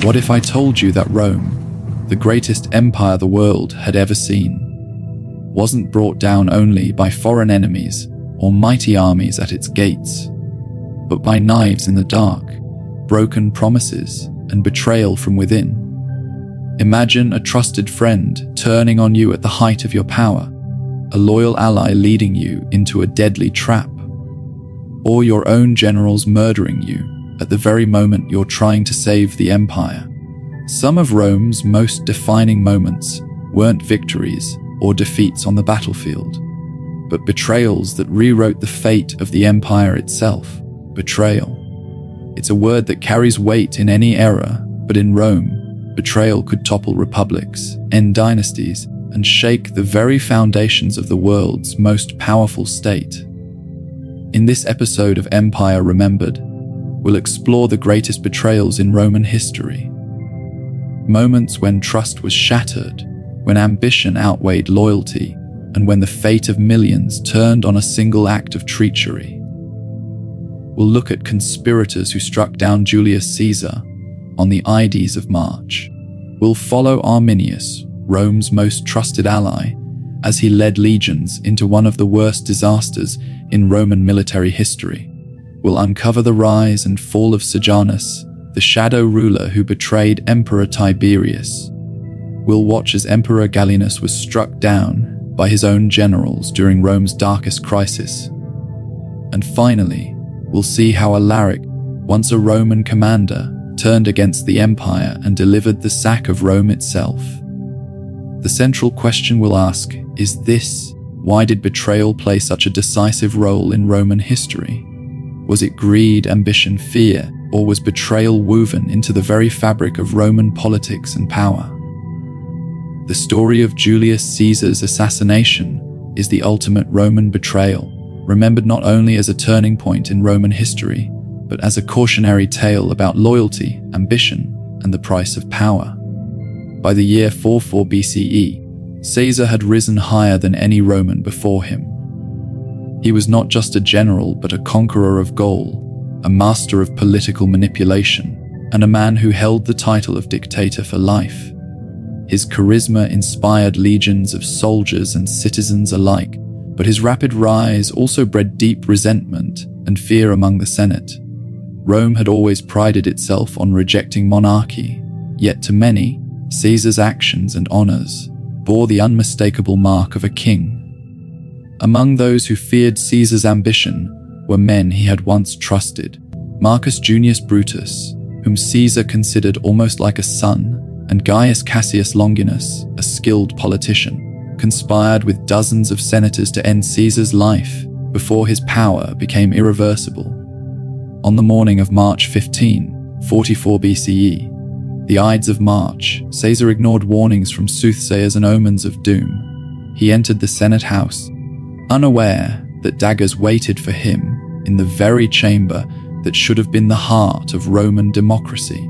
What if I told you that Rome, the greatest empire the world had ever seen, wasn't brought down only by foreign enemies or mighty armies at its gates, but by knives in the dark, broken promises, and betrayal from within? Imagine a trusted friend turning on you at the height of your power, a loyal ally leading you into a deadly trap, or your own generals murdering you at the very moment you're trying to save the empire. Some of Rome's most defining moments weren't victories or defeats on the battlefield, but betrayals that rewrote the fate of the empire itself. Betrayal. It's a word that carries weight in any era, but in Rome, betrayal could topple republics, end dynasties, and shake the very foundations of the world's most powerful state. In this episode of Empire Remembered, we'll explore the greatest betrayals in Roman history. Moments when trust was shattered, when ambition outweighed loyalty, and when the fate of millions turned on a single act of treachery. We'll look at conspirators who struck down Julius Caesar on the Ides of March. We'll follow Arminius, Rome's most trusted ally, as he led legions into one of the worst disasters in Roman military history. We'll uncover the rise and fall of Sejanus, the shadow ruler who betrayed Emperor Tiberius. We'll watch as Emperor Gallienus was struck down by his own generals during Rome's darkest crisis. And finally, we'll see how Alaric, once a Roman commander, turned against the empire and delivered the sack of Rome itself. The central question we'll ask is this: why did betrayal play such a decisive role in Roman history? Was it greed, ambition, fear, or was betrayal woven into the very fabric of Roman politics and power? The story of Julius Caesar's assassination is the ultimate Roman betrayal, remembered not only as a turning point in Roman history, but as a cautionary tale about loyalty, ambition, and the price of power. By the year 44 BCE, Caesar had risen higher than any Roman before him. He was not just a general, but a conqueror of Gaul, a master of political manipulation, and a man who held the title of dictator for life. His charisma inspired legions of soldiers and citizens alike, but his rapid rise also bred deep resentment and fear among the Senate. Rome had always prided itself on rejecting monarchy, yet to many, Caesar's actions and honors bore the unmistakable mark of a king. Among those who feared Caesar's ambition were men he had once trusted: Marcus Junius Brutus, whom Caesar considered almost like a son, and Gaius Cassius Longinus, a skilled politician, conspired with dozens of senators to end Caesar's life before his power became irreversible. On the morning of March 15, 44 BCE, the Ides of March, Caesar ignored warnings from soothsayers and omens of doom. He entered the Senate house, unaware that daggers waited for him in the very chamber that should have been the heart of Roman democracy.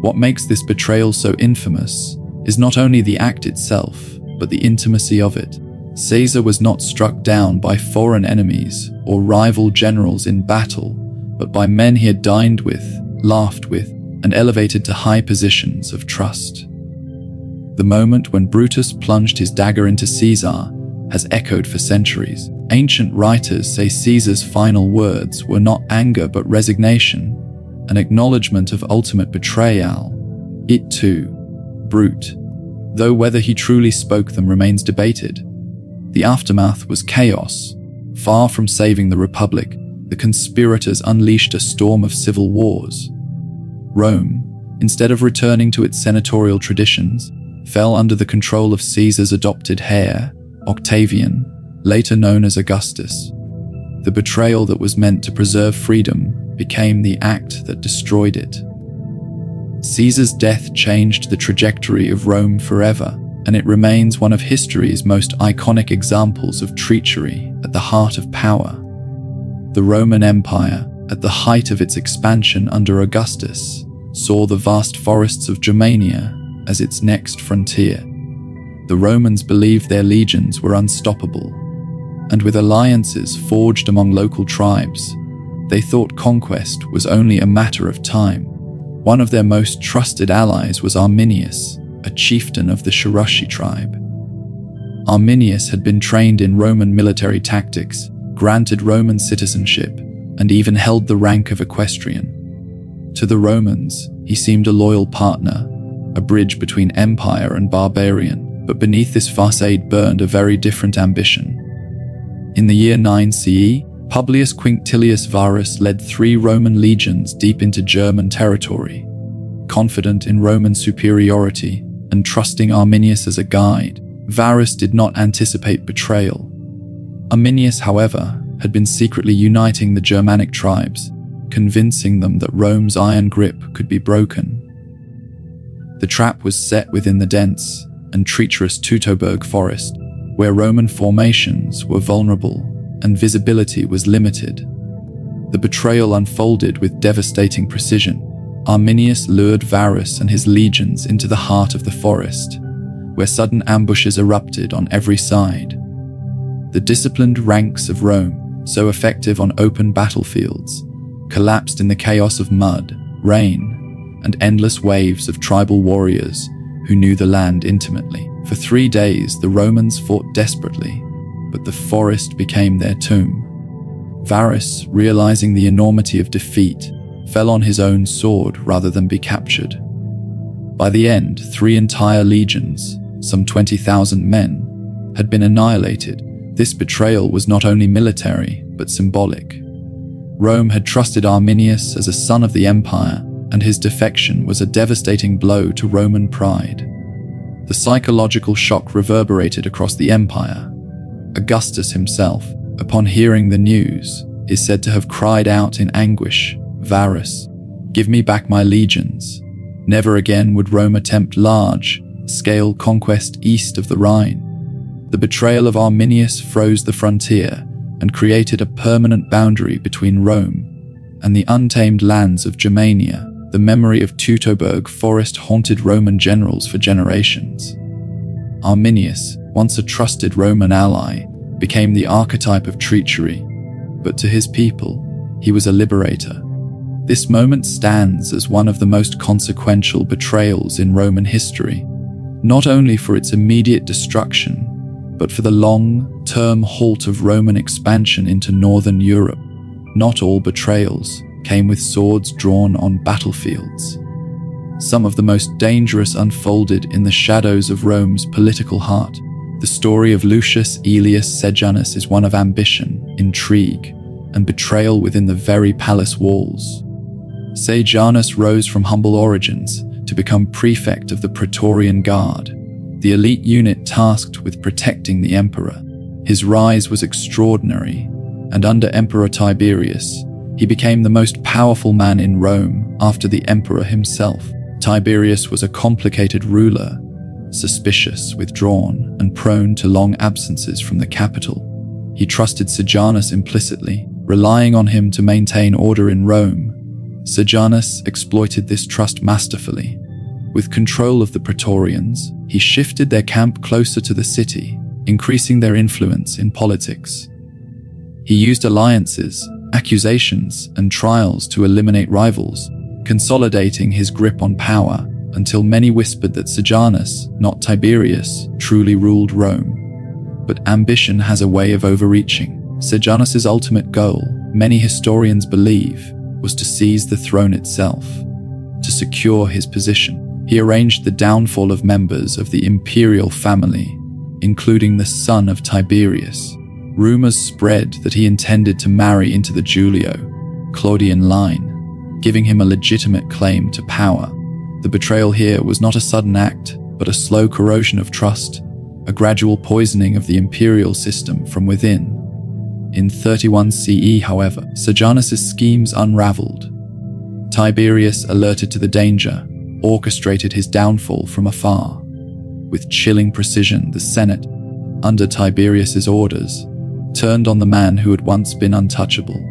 What makes this betrayal so infamous is not only the act itself, but the intimacy of it. Caesar was not struck down by foreign enemies or rival generals in battle, but by men he had dined with, laughed with, and elevated to high positions of trust. The moment when Brutus plunged his dagger into Caesar has echoed for centuries. Ancient writers say Caesar's final words were not anger but resignation, an acknowledgement of ultimate betrayal. It too, brute, though whether he truly spoke them remains debated. The aftermath was chaos. Far from saving the Republic, the conspirators unleashed a storm of civil wars. Rome, instead of returning to its senatorial traditions, fell under the control of Caesar's adopted heir, Octavian, later known as Augustus. The betrayal that was meant to preserve freedom became the act that destroyed it. Caesar's death changed the trajectory of Rome forever, and it remains one of history's most iconic examples of treachery at the heart of power. The Roman Empire, at the height of its expansion under Augustus, saw the vast forests of Germania as its next frontier. The Romans believed their legions were unstoppable, and with alliances forged among local tribes, they thought conquest was only a matter of time. One of their most trusted allies was Arminius, a chieftain of the Cherushi tribe. Arminius had been trained in Roman military tactics, granted Roman citizenship, and even held the rank of equestrian. To the Romans, he seemed a loyal partner, a bridge between empire and barbarian, but beneath this facade burned a very different ambition. In the year 9 CE, Publius Quinctilius Varus led 3 Roman legions deep into German territory. Confident in Roman superiority and trusting Arminius as a guide, Varus did not anticipate betrayal. Arminius, however, had been secretly uniting the Germanic tribes, convincing them that Rome's iron grip could be broken. The trap was set within the dense and treacherous Teutoburg forest, where Roman formations were vulnerable and visibility was limited. The betrayal unfolded with devastating precision. Arminius lured Varus and his legions into the heart of the forest, where sudden ambushes erupted on every side. The disciplined ranks of Rome, so effective on open battlefields, collapsed in the chaos of mud, rain, and endless waves of tribal warriors who knew the land intimately. For 3 days, the Romans fought desperately, but the forest became their tomb. Varus, realizing the enormity of defeat, fell on his own sword rather than be captured. By the end, 3 entire legions, some 20,000 men, had been annihilated. This betrayal was not only military, but symbolic. Rome had trusted Arminius as a son of the empire, and his defection was a devastating blow to Roman pride. The psychological shock reverberated across the empire. Augustus himself, upon hearing the news, is said to have cried out in anguish, "Varus, give me back my legions." Never again would Rome attempt large-scale conquest east of the Rhine. The betrayal of Arminius froze the frontier and created a permanent boundary between Rome and the untamed lands of Germania. The memory of Teutoburg forest haunted Roman generals for generations. Arminius, once a trusted Roman ally, became the archetype of treachery, but to his people, he was a liberator. This moment stands as one of the most consequential betrayals in Roman history, not only for its immediate destruction, but for the long-term halt of Roman expansion into northern Europe. Not all betrayals came with swords drawn on battlefields. Some of the most dangerous unfolded in the shadows of Rome's political heart. The story of Lucius Aelius Sejanus is one of ambition, intrigue, and betrayal within the very palace walls. Sejanus rose from humble origins to become prefect of the Praetorian Guard, the elite unit tasked with protecting the emperor. His rise was extraordinary, and under Emperor Tiberius, he became the most powerful man in Rome after the emperor himself. Tiberius was a complicated ruler, suspicious, withdrawn, and prone to long absences from the capital. He trusted Sejanus implicitly, relying on him to maintain order in Rome. Sejanus exploited this trust masterfully. With control of the Praetorians, he shifted their camp closer to the city, increasing their influence in politics. He used alliances, accusations, and trials to eliminate rivals, consolidating his grip on power until many whispered that Sejanus, not Tiberius, truly ruled Rome. But ambition has a way of overreaching. Sejanus's ultimate goal, many historians believe, was to seize the throne itself. To secure his position, he arranged the downfall of members of the imperial family, including the son of Tiberius. Rumors spread that he intended to marry into the Julio-Claudian line, giving him a legitimate claim to power. The betrayal here was not a sudden act, but a slow corrosion of trust, a gradual poisoning of the imperial system from within. In 31 CE, however, Sejanus' schemes unraveled. Tiberius, alerted to the danger, orchestrated his downfall from afar. With chilling precision, the Senate, under Tiberius' orders, turned on the man who had once been untouchable.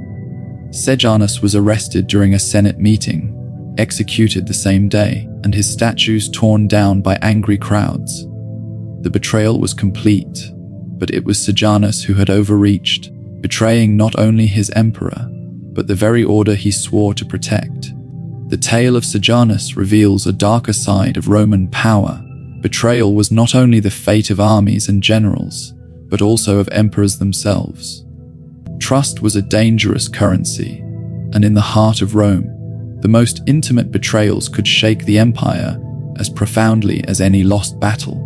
Sejanus was arrested during a Senate meeting, executed the same day, and his statues torn down by angry crowds. The betrayal was complete, but it was Sejanus who had overreached, betraying not only his emperor, but the very order he swore to protect. The tale of Sejanus reveals a darker side of Roman power. Betrayal was not only the fate of armies and generals, but also of emperors themselves. Trust was a dangerous currency, and in the heart of Rome, the most intimate betrayals could shake the empire as profoundly as any lost battle.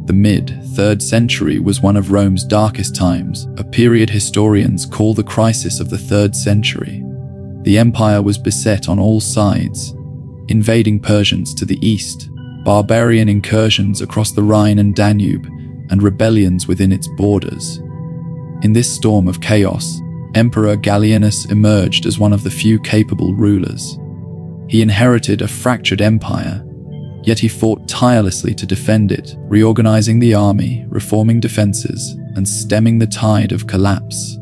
The mid-3rd century was one of Rome's darkest times, a period historians call the crisis of the 3rd century. The empire was beset on all sides, invading Persians to the east, barbarian incursions across the Rhine and Danube, and rebellions within its borders. In this storm of chaos, Emperor Gallienus emerged as one of the few capable rulers. He inherited a fractured empire, yet he fought tirelessly to defend it, reorganizing the army, reforming defenses, and stemming the tide of collapse.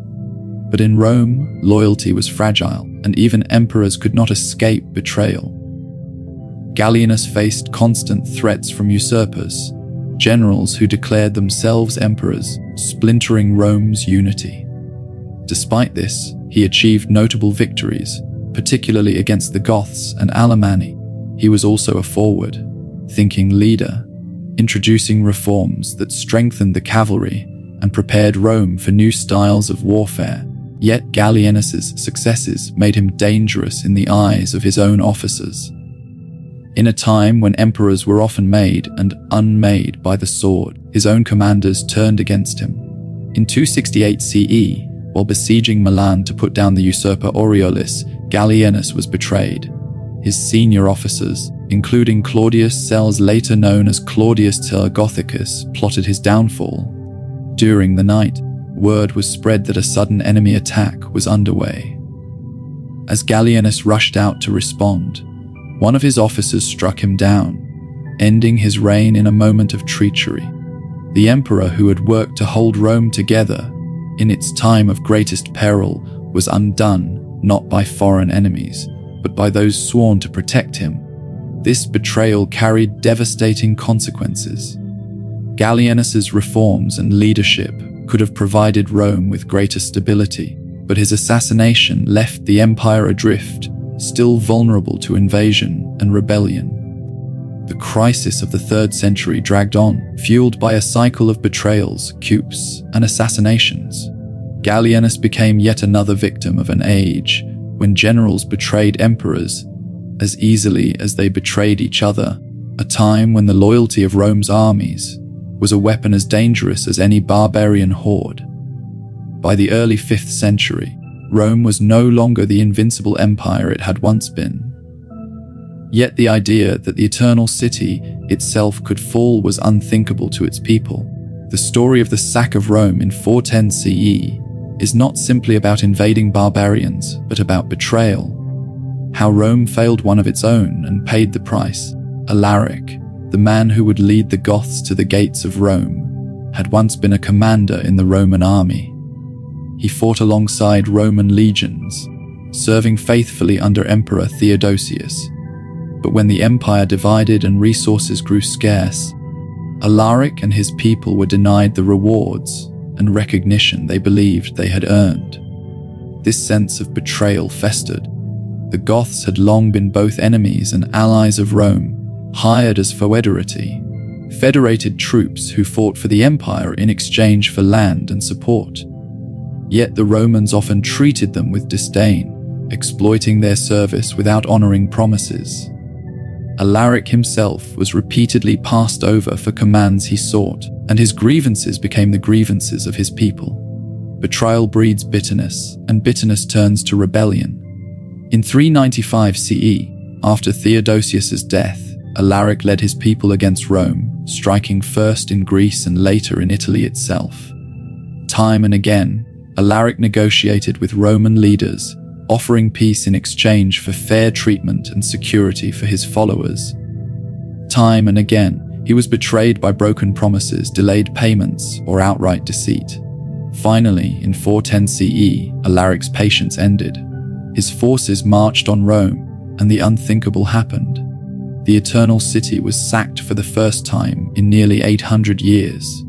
But in Rome, loyalty was fragile, and even emperors could not escape betrayal. Gallienus faced constant threats from usurpers, generals who declared themselves emperors, splintering Rome's unity. Despite this, he achieved notable victories, particularly against the Goths and Alemanni. He was also a forward-thinking leader, introducing reforms that strengthened the cavalry and prepared Rome for new styles of warfare. Yet Gallienus's successes made him dangerous in the eyes of his own officers. In a time when emperors were often made and unmade by the sword, his own commanders turned against him. In 268 CE, while besieging Milan to put down the usurper Aureolus, Gallienus was betrayed. His senior officers, including Claudius Sels, later known as Claudius Gothicus, plotted his downfall. During the night, word was spread that a sudden enemy attack was underway. As Gallienus rushed out to respond, one of his officers struck him down, ending his reign in a moment of treachery. The emperor who had worked to hold Rome together in its time of greatest peril was undone, not by foreign enemies, but by those sworn to protect him. This betrayal carried devastating consequences. Gallienus's reforms and leadership could have provided Rome with greater stability, but his assassination left the empire adrift, still vulnerable to invasion and rebellion. The crisis of the 3rd century dragged on, fueled by a cycle of betrayals, coups, and assassinations. Gallienus became yet another victim of an age when generals betrayed emperors as easily as they betrayed each other, a time when the loyalty of Rome's armies was a weapon as dangerous as any barbarian horde. By the early 5th century, Rome was no longer the invincible empire it had once been. Yet the idea that the eternal city itself could fall was unthinkable to its people. The story of the sack of Rome in 410 CE is not simply about invading barbarians, but about betrayal. How Rome failed one of its own and paid the price. Alaric, the man who would lead the Goths to the gates of Rome, had once been a commander in the Roman army. He fought alongside Roman legions, serving faithfully under Emperor Theodosius. But when the empire divided and resources grew scarce, Alaric and his people were denied the rewards and recognition they believed they had earned. This sense of betrayal festered. The Goths had long been both enemies and allies of Rome, hired as foederati, federated troops who fought for the empire in exchange for land and support. Yet the Romans often treated them with disdain, exploiting their service without honoring promises. Alaric himself was repeatedly passed over for commands he sought, and his grievances became the grievances of his people. Betrayal breeds bitterness, and bitterness turns to rebellion. In 395 CE, after Theodosius's death, Alaric led his people against Rome, striking first in Greece and later in Italy itself. Time and again, Alaric negotiated with Roman leaders, offering peace in exchange for fair treatment and security for his followers. Time and again, he was betrayed by broken promises, delayed payments, or outright deceit. Finally, in 410 CE, Alaric's patience ended. His forces marched on Rome, and the unthinkable happened. The Eternal City was sacked for the first time in nearly 800 years.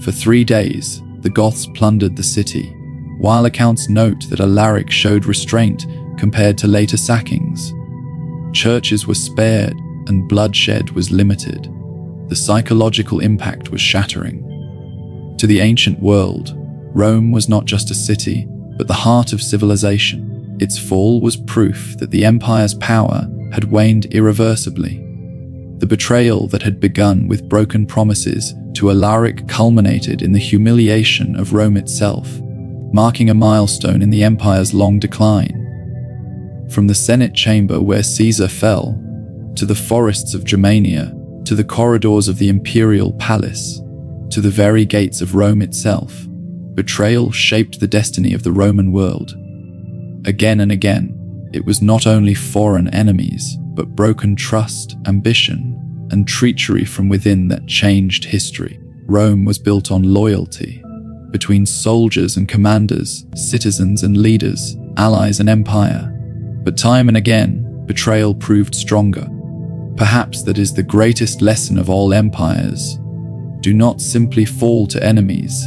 For 3 days, the Goths plundered the city, while accounts note that Alaric showed restraint compared to later sackings. Churches were spared and bloodshed was limited. The psychological impact was shattering. To the ancient world, Rome was not just a city, but the heart of civilization. Its fall was proof that the empire's power had waned irreversibly. The betrayal that had begun with broken promises to Alaric culminated in the humiliation of Rome itself, marking a milestone in the empire's long decline. From the Senate chamber where Caesar fell, to the forests of Germania, to the corridors of the imperial palace, to the very gates of Rome itself, betrayal shaped the destiny of the Roman world. Again and again, it was not only foreign enemies, but broken trust, ambition, and treachery from within that changed history. Rome was built on loyalty, between soldiers and commanders, citizens and leaders, allies and empire. But time and again, betrayal proved stronger. Perhaps that is the greatest lesson of all empires. Do not simply fall to enemies.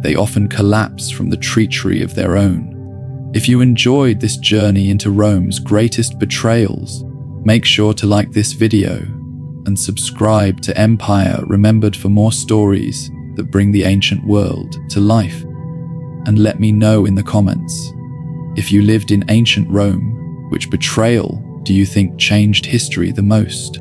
They often collapse from the treachery of their own. If you enjoyed this journey into Rome's greatest betrayals, make sure to like this video and subscribe to Empire Remembered for more stories that bring the ancient world to life. And let me know in the comments, if you lived in ancient Rome, which betrayal do you think changed history the most?